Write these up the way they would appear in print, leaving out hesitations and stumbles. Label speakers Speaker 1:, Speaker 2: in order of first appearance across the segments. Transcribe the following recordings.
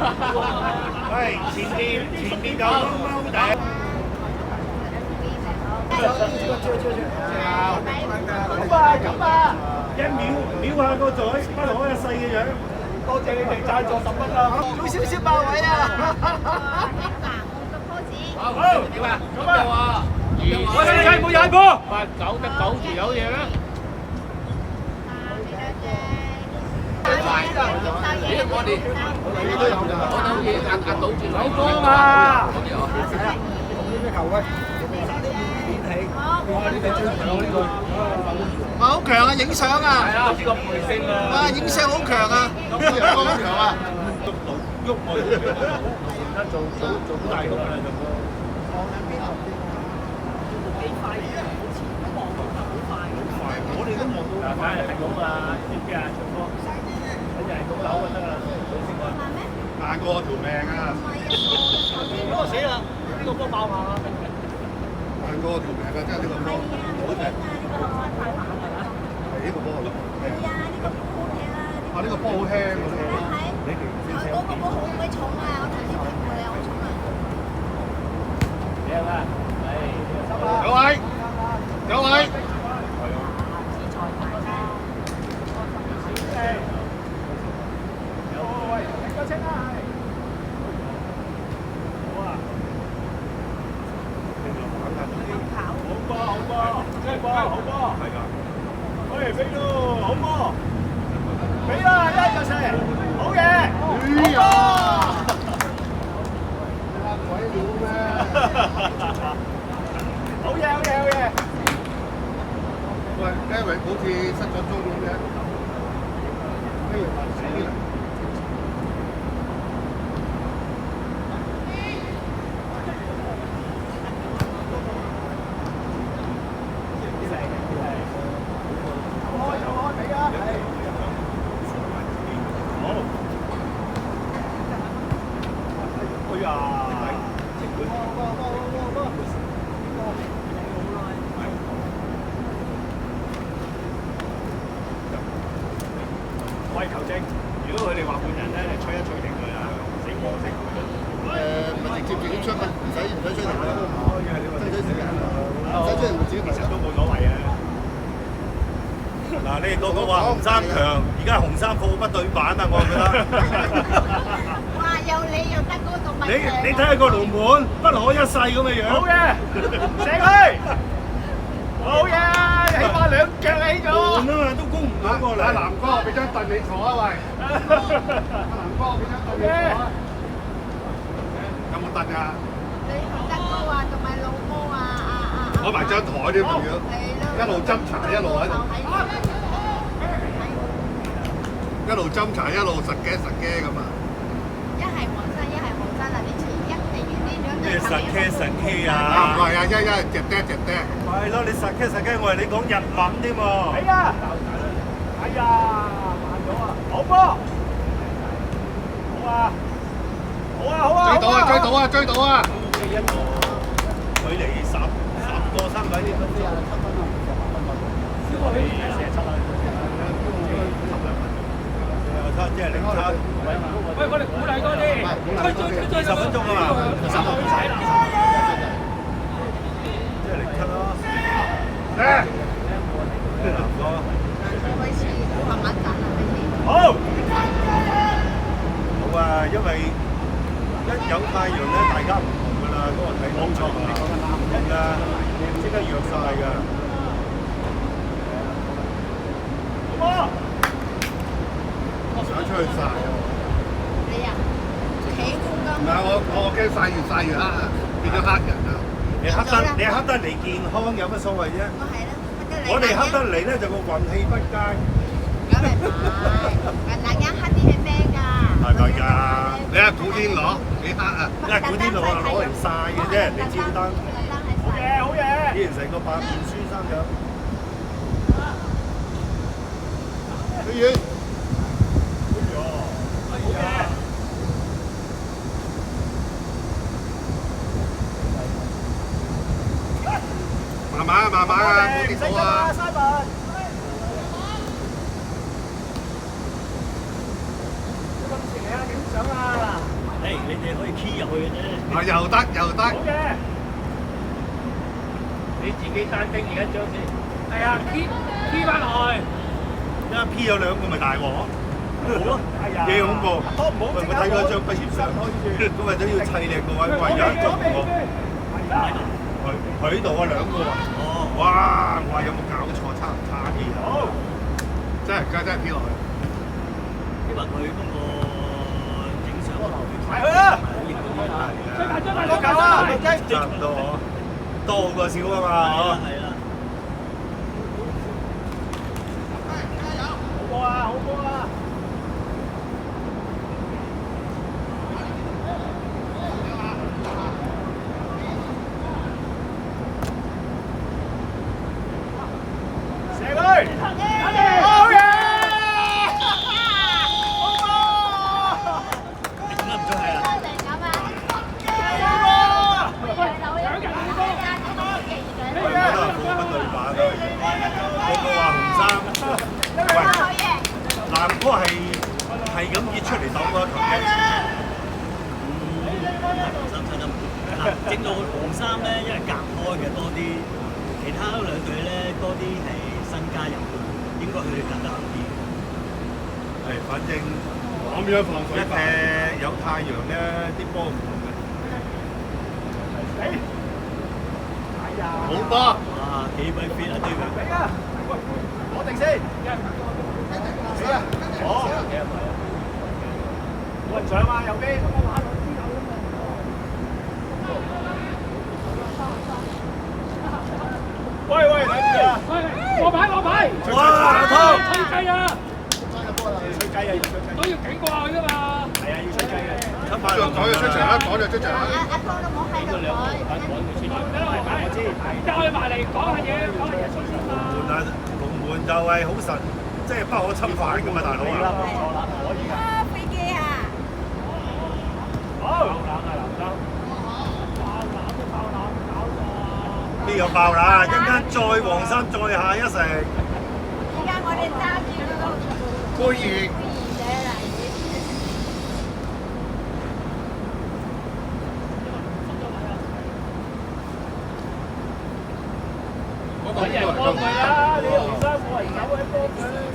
Speaker 1: 喂，前面有貓仔。咁啊！一秒下個嘴，不可一世嘅樣。多謝你哋贊助10蚊啊！早少少爆位啊！好，點啊？咁啊！我哋睇冇踩波。9得9條友嘢啦。咦？我哋都有㗎，我都嘢壓到住。有波啊！咩球喂？哇！呢隻最強呢個。哇！好強啊！影相啊！係啊，呢個培性啊！哇！影相好強啊！陽光好強啊！喐我哋，而家做好大功啦，做個。幾快嘅？好似望到好快。好快！我哋都望到。嗱，梗係咁啊！知唔知啊？長哥，睇就係咁扭就得啦。硬過我條命啊！嗰個死啦！呢個波爆下啊！硬過我條命啊！真係呢個波。好正。係呢個波係咯。係啊，呢個波好輕啊！啊，呢個波好輕喎。你哋先嗰個波好鬼重啊！我頭先睇過你好重啊。靚啊！係。有位，有位。好嘢！喂 ，Eric 好似失咗蹤咁嘅，咩話死啦？有開俾啊！好。哎呀！喂，球證，如果佢哋話換人咧，你吹一吹停佢啊，死波死佢。咪直接出嘛，唔使吹停佢。爭取時間，爭取人自己其實都冇所謂啊。嗱，你哋個個話紅衫強，而家紅衫貨不對版啊，我覺得。哇！又你又得嗰個動物。你睇下個龍門，不可一世咁嘅樣。好嘅，射佢。好嘢！起碼2腳起咗。換啊嘛，都攻唔到過嚟。阿南哥，俾張凳你坐啊喂。阿南哥，俾張凳你坐啊。有冇凳啊？你得哥啊，同埋老哥啊，攞埋張台添仲要，一路斟茶一路喺度，一路斟茶一路實嘅咁啊。一係黃山，一係黃山嗱，你一定要呢兩隻。咩實 K 啊？唔係啊，一隻爹。係咯，你實 K， 我係你講日文添喎。係啊！哎呀，慢咗啊！好波！好啊！追到啊！距離10個身位呢都47分啊！47啊！即係零差。喂，我哋鼓勵多啲，追20分鐘啊嘛，20分鐘即係0-7咯。南哥。好。好啊，因為一有太陽咧，大家唔同㗎啦，嗰個睇冇錯，你講得啱唔同㗎，即刻弱曬㗎。好我想出去曬啊！你啊，企公金。唔係我驚曬越黑啊，變咗黑人啊！你黑得嚟健康有乜所謂啫？我哋黑得嚟咧就個運氣不佳。咁咪係，嗱啱黑啲係咩㗎？係咪㗎？你係古天樂，幾黑啊？因為古天樂啊攞嚟曬嘅啫，你照燈。好嘢！依然成個白面書生咁。去遠。慢慢啊，冇跌到啊！咁前嚟啊，影相啊！
Speaker 2: 你可以 key 入去嘅啫。
Speaker 3: 啊，又得又得。
Speaker 4: 好嘅，你自己單丁而家張先。係啊，key 翻落去。
Speaker 1: 一 P 有兩個咪大鑊。
Speaker 2: 好咯，
Speaker 1: 幾恐怖！
Speaker 4: 我
Speaker 1: 睇嗰張畢業相，咁咪都要砌靚個位。喂，有一個佢度啊兩個啊！哇！我話有冇搞錯？差啲啊！
Speaker 4: 好，
Speaker 3: 真係 P 落去。
Speaker 2: 因為佢嗰個影相
Speaker 4: 埋去啦！
Speaker 2: 多
Speaker 4: 夠啦，
Speaker 1: 差唔多，多過少啊嘛！
Speaker 2: 係啦。
Speaker 4: 好波啊！好波啊！
Speaker 1: 係咁熱出嚟鬥個球嘅。
Speaker 2: 黃衫得唔嗱，整到黃衫咧，因為隔開嘅多啲，其他兩隊咧多啲係新加入嘅，應該佢哋隔得好啲。
Speaker 1: 係，反正
Speaker 3: 咁樣防水
Speaker 1: 一有太陽咧，啲波唔同嘅。
Speaker 3: 好波！
Speaker 2: 哇，幾鬼 fit 啊呢個！
Speaker 4: 俾啊！攞定先。死啊！好。冇人上啊，右邊。喂，睇住啊！攞牌！
Speaker 1: 哇！偷！
Speaker 4: 吹雞啊！吹雞啊！都要警過佢㗎嘛。係啊，要吹雞嘅。
Speaker 3: 講就出場啦，講就出場啦。
Speaker 5: 阿哥都冇喺度佢。
Speaker 4: 我知，而家可以埋嚟講下嘢，吹水嘛。
Speaker 1: 龍門就係好神，即係不可侵犯㗎嘛，大佬啊！
Speaker 4: 可以
Speaker 5: 啊，飛機啊！
Speaker 4: 好。爆冷啊，南生！爆冷，搞錯。
Speaker 1: 邊有爆冷？一陣間再黃衫再下一城。
Speaker 5: 而家我哋揸住嗰個
Speaker 3: 杯熱。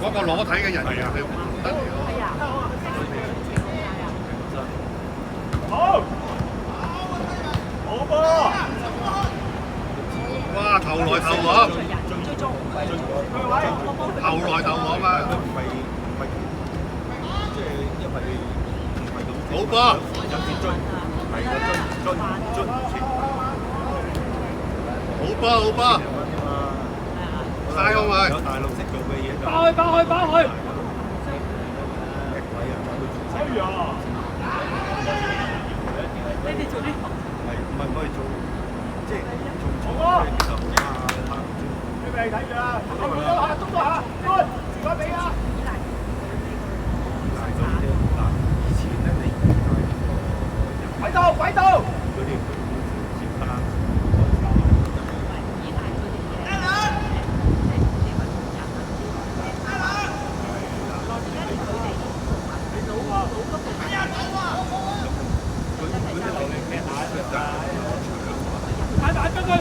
Speaker 3: 嗰個裸體嘅人員係唔得嚟咯。
Speaker 4: 好，好波！
Speaker 3: 哇！頭來頭往，頭來頭往啊！
Speaker 1: 即係因為唔係咁。
Speaker 3: 好波！
Speaker 1: 有啲追，係個追
Speaker 3: 好波好波！晒好咪？
Speaker 1: 有大陸識做嘅嘢就。
Speaker 4: 包去！哎呀！你哋做啲
Speaker 1: 係唔係可以做？即係做
Speaker 4: 好
Speaker 1: 嘅就
Speaker 4: 你咪睇住啊！中多下，再俾啊！
Speaker 1: 以前咧你
Speaker 4: 軌道！
Speaker 1: 嗰啲接單。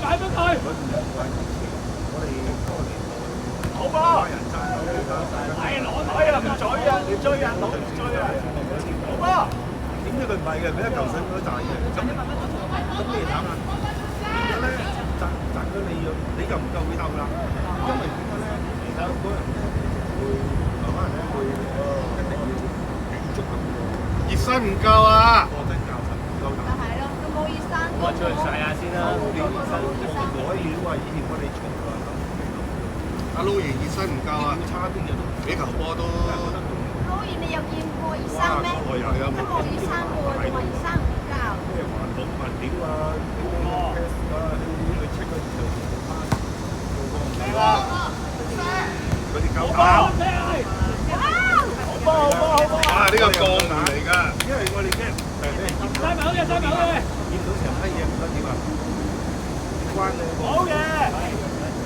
Speaker 4: 買翻佢！好波！係攞隊啊，唔追啊，唔追啊，攞唔追啊！好波！
Speaker 1: 點知佢唔係嘅，佢一嚿水都賺嘅。咁你諗下，變咗咧賺咗你就唔夠佢鬥啦。因為點解咧？其實嗰人會慢慢咧會一定要足咁
Speaker 3: 熱身唔夠啊！
Speaker 1: 波真教實唔夠打。
Speaker 5: 係咯，都冇熱身。
Speaker 4: 我出去晒下先啦。
Speaker 1: 改料啊！以前我哋從來
Speaker 3: 阿 Louis 熱身唔夠啊！
Speaker 1: 差啲就
Speaker 3: 幾球波都。
Speaker 5: 當然你有見過熱身咩？
Speaker 3: 係啊，
Speaker 5: 都冇熱身喎，仲話熱身唔夠。
Speaker 1: 咩環保環料啊，去check嗰時候佢哋夠打。
Speaker 4: 好波！
Speaker 3: 啊！呢個鋼門嚟㗎。
Speaker 1: 因為我哋驚
Speaker 4: 三秒嘅，
Speaker 1: 見到成批嘢唔得點啊？關你
Speaker 4: 好嘅。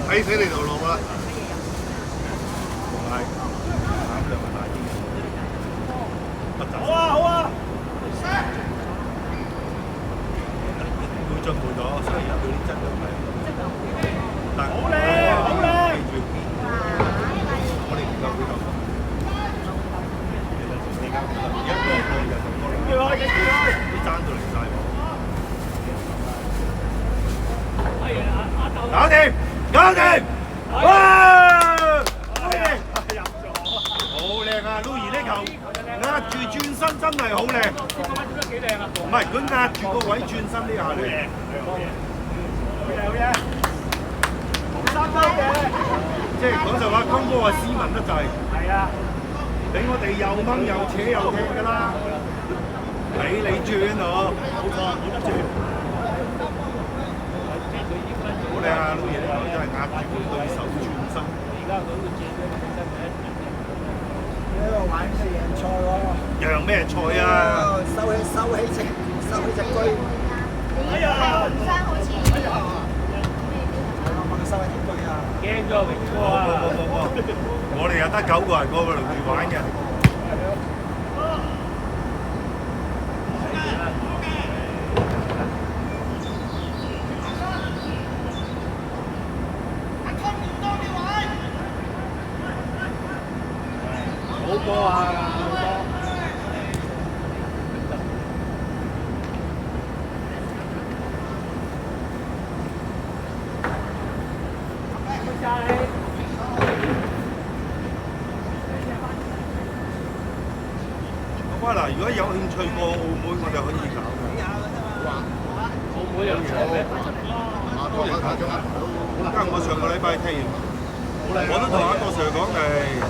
Speaker 3: 睇死你條路啦！
Speaker 1: 同埋膽量大啲，不走。
Speaker 4: 好啊！住佢，影住佢。
Speaker 1: 啲爭到嚟晒喎。
Speaker 4: 哎呀，阿豆。
Speaker 1: 搞掂，搞掂！哇！好嘢！
Speaker 4: 入咗。
Speaker 1: 好靚啊！Louis 呢球壓住轉身真係好靚。
Speaker 4: 呢個位做得幾靚啊！
Speaker 1: 唔係，佢壓住個位轉身呢下
Speaker 4: 好
Speaker 1: 靚。
Speaker 4: 嘢，好嘢，好嘢，紅衫多嘅。
Speaker 1: 即係講實話，金哥話斯文得滯。
Speaker 4: 係啊。
Speaker 1: 俾我哋又掹又扯又踢㗎啦，俾你轉我，
Speaker 2: 冇錯，冇得轉。
Speaker 1: 好靚啊！老爺呢球真係壓住個對手轉身。
Speaker 4: 而家佢會轉咗轉身嘅。
Speaker 3: 呢個玩嘅贏賽喎。
Speaker 1: 贏咩賽啊？
Speaker 3: 收起隻龜。
Speaker 4: 哎呀！
Speaker 5: 紅衫好似
Speaker 3: 收起隻龜啊！
Speaker 4: 驚咗榮哥啊！
Speaker 1: 我哋又得9個人過嚟玩嘅。
Speaker 4: 好波啊！
Speaker 1: 哇嗱，如果有興趣過澳門，我哋可以搞嘅。
Speaker 4: 澳門有場咩？
Speaker 1: 因為我上個禮拜踢完，我都同阿郭 Sir 講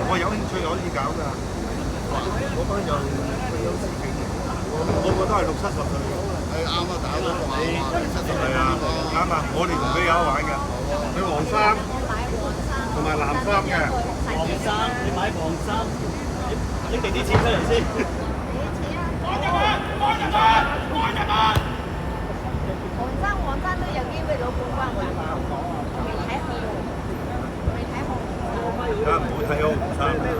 Speaker 1: 我有興趣可以搞㗎。嗰班就退休司警，個個都係60、70歲。
Speaker 3: 係啱啊，打到
Speaker 1: 係啊，啱啊！我哋同佢有得玩嘅，佢黃衫同埋藍衫嘅。
Speaker 2: 黃衫，你買黃衫，拎定啲錢出嚟先。
Speaker 5: 黃衫都有機會攞冠軍㗎，未睇好，未睇好。
Speaker 1: 梗係唔好睇好黃衫。
Speaker 5: 係啊，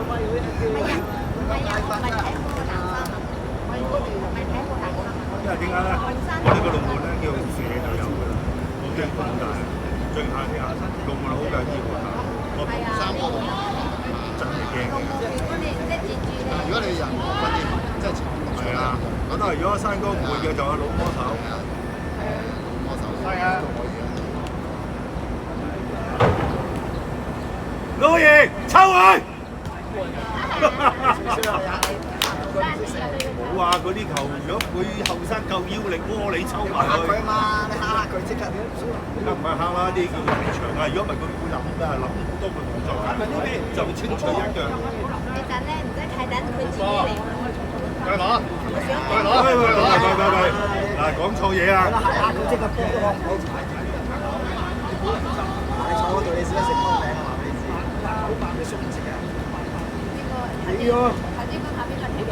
Speaker 5: 唔係睇好藍衫啊，唔係睇好藍衫啊。
Speaker 1: 因為點解咧？我哋個龍門咧叫蛇就有㗎啦，好驚咁大，最怕啲牙龍門好㗎，依個大，我3個真係驚嘅。
Speaker 3: 如果你人唔訓練，真係慘。
Speaker 1: 係啊，咁啊，如果山哥唔會嘅就係老魔手。
Speaker 3: 係啊。
Speaker 1: 老爺抽佢！冇啊！嗰啲球，如果佢後生夠腰力，窩你抽埋佢。
Speaker 3: 佢嘛，你嚇佢即刻點？
Speaker 1: 而家唔係蝦啦，啲叫離場啊！如果唔係佢會諗㗎，諗好多個動作㗎，就清除一腳。
Speaker 5: 你等咧，唔使睇等佢自己嚟。
Speaker 3: 再攞，再攞，
Speaker 1: 喂！嗱，講錯嘢啊！
Speaker 3: 嚇佢即刻波都攞唔到。你坐嗰度，你試一食湯餅啊！話俾你知，你縮唔切嘅。
Speaker 5: 呢個頭先講下邊個睇嘅？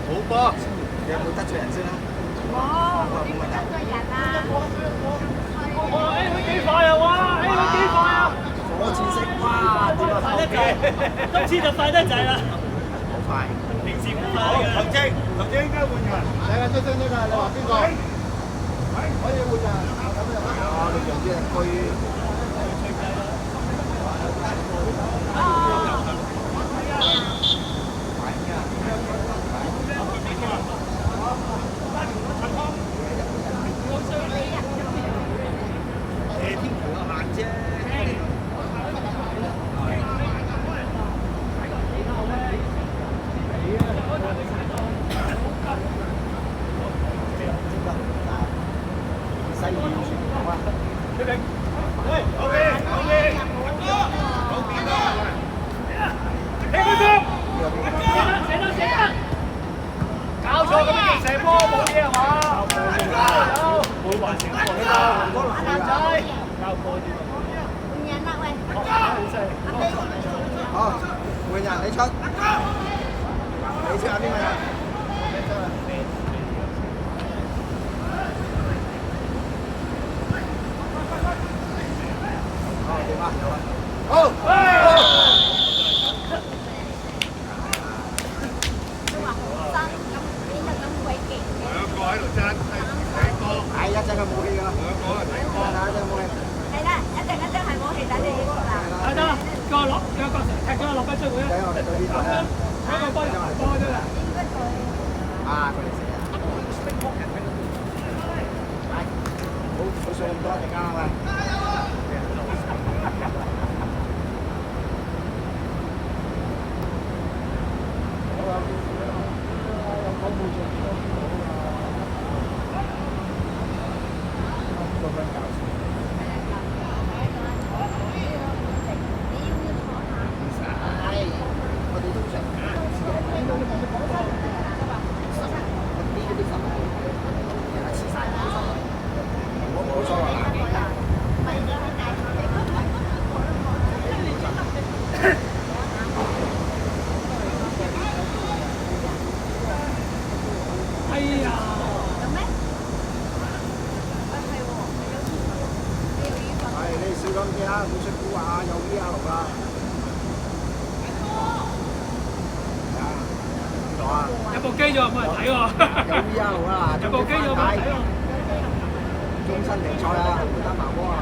Speaker 3: 好波，你有冇得罪人先啦？
Speaker 5: 冇，邊個得罪人啊？
Speaker 4: 哇！佢幾快啊！哇！佢幾快啊！
Speaker 3: 火箭式，哇！點啊？
Speaker 2: 快得滯，今次就快得滯啦！
Speaker 3: 好快。
Speaker 2: 平時唔快
Speaker 1: 好，
Speaker 2: 嘅。
Speaker 1: 頭先應該換人。
Speaker 3: 睇下出聲呢個，你話邊個？可以換人。咁樣係啊，你用啲人去。
Speaker 4: 搞錯咁樣叫射波冇嘢係嘛？會還成波㗎，男仔交波啲。
Speaker 5: 換人啦喂！
Speaker 3: 好，換人你出。你出下邊個人？點啊？好。
Speaker 5: 都話紅衫咁邊度咁鬼勁嘅？
Speaker 1: 兩個喺度爭，
Speaker 3: 係一陣佢冇氣㗎啦。
Speaker 1: 兩個喺度
Speaker 3: 係啦，一陣冇氣。
Speaker 5: 係啦，一定係冇氣等你影啦。
Speaker 4: 係得，叫我踢咗落翻追會啊！
Speaker 3: 睇我哋對呢度咧。
Speaker 4: 睇個波入波啫啦。
Speaker 5: 應該佢。
Speaker 3: 係啊，佢哋死啊！係，好數咁多陣間啊喂。
Speaker 4: 有部機咗冇人睇喎。
Speaker 3: 有 VR 啊，
Speaker 4: 有部機咗冇人睇喎。
Speaker 3: 終身比賽啊，會打麻波啊！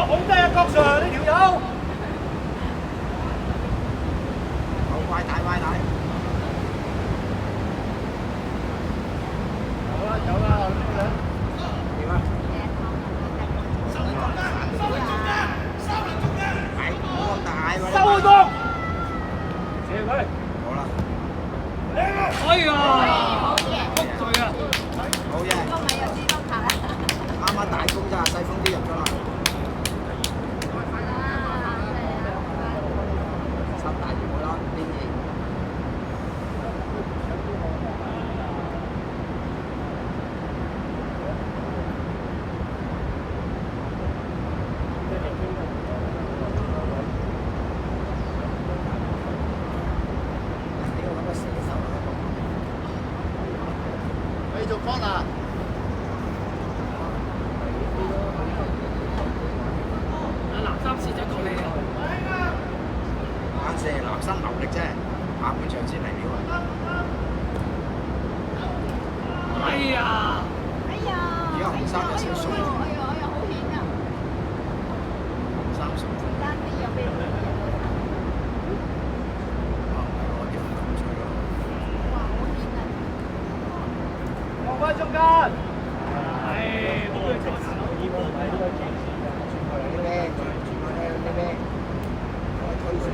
Speaker 4: 好低啊，郭 Sir 呢條友。
Speaker 3: 好快大快大！有啦，點啊？係冇咁大喎。
Speaker 4: 收佢檔。射佢。
Speaker 3: 好啦。
Speaker 4: 哎呀！谷罪啊！
Speaker 3: 好嘢。啱啱大功咋，細風啲入咗啦。大魚冇啦，邊嘢？繼續放啊！
Speaker 4: 藍衫試咗過你啊！
Speaker 3: 眼射男生流力啫，下半場先嚟料啊！
Speaker 4: 哎呀！
Speaker 3: 而家紅衫有少少鬆，紅衫鬆。
Speaker 4: 放翻中間。係，冇佢做事。
Speaker 3: 呢邊，呢邊，我推上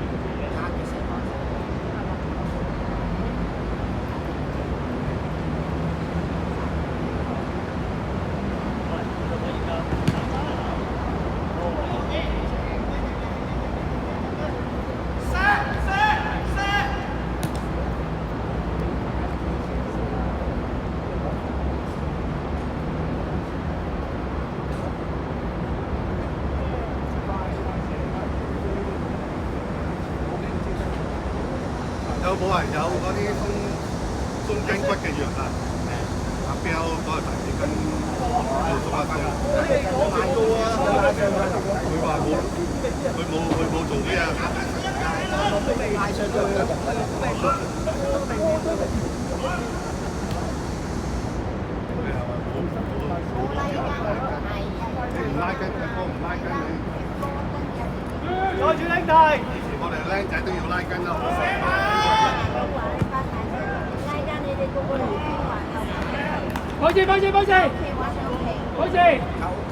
Speaker 3: 壓嘅時候。
Speaker 1: 有冇人有嗰啲鬆筋骨嘅藥啊？阿標嗰個提子筋做鬆下筋啊！高啊！佢話冇，佢冇做啲啊！
Speaker 3: 拉上去啊！
Speaker 1: 你唔拉筋，阿哥唔拉筋你。
Speaker 4: 再住兄弟。
Speaker 1: 我哋僆仔都要拉筋咯。
Speaker 5: 拉筋你哋個個年輕話。
Speaker 4: 開始，開始，開始，開始。